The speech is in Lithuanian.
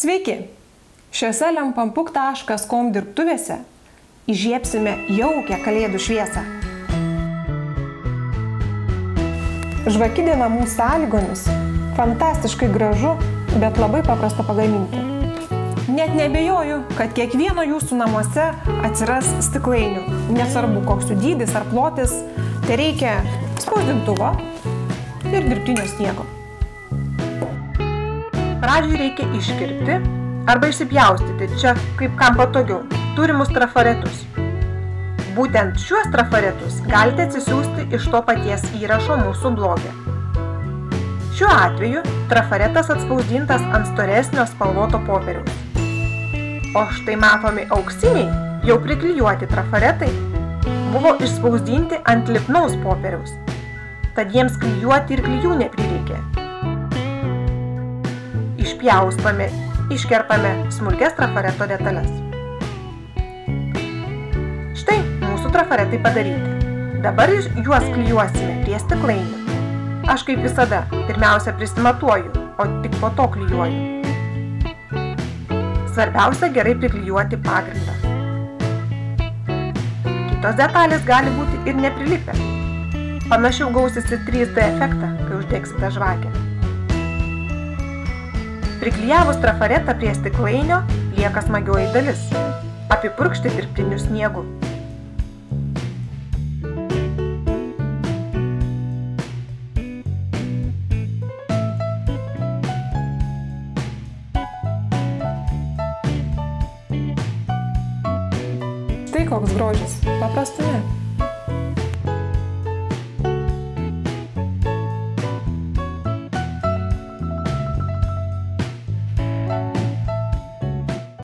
Sveiki! Šiuose lempampuk.com dirbtuvėse įžiebsime jaukią kalėdų šviesą. Žvakidė namų sąlygomis fantastiškai gražu, bet labai paprasta pagaminti. Net neabejoju, kad kiekvieno jūsų namuose atsiras stiklainių. Nesvarbu, koks jų dydis ar plotis, tai reikia spausdintuvo ir dirbtinio sniego. Pradžiai reikia iškirpti arba išsipjaustyti, čia kaip kam patogiau, turimus trafaretus. Būtent šiuos trafaretus galite atsisiųsti iš to paties įrašo mūsų bloge. Šiuo atveju trafaretas atspausdintas ant storesnio spalvoto popieriaus. O štai matomi auksiniai, jau priklijuoti trafaretai, buvo išspausdinti ant lipnaus popieriaus, tad jiems klijuoti ir klijų neprireikė. Išpjaustame, iškerpame smulkias trafareto detalės. Štai mūsų trafaretai padaryti. Dabar juos klijuosime prie stiklainių. Aš kaip visada pirmiausia prisimatuoju, o tik po to klijuoju. Svarbiausia gerai priklijuoti pagrindą. Kitos detalės gali būti ir neprilipę. Panašiau gausisi 3D efektą, kai uždegsite žvakę. Priklijavus trafaretą prie stiklainio lieka smagioji dalis – apipurkšti dirbtiniu sniegu. Štai koks grožis, paprasta ne.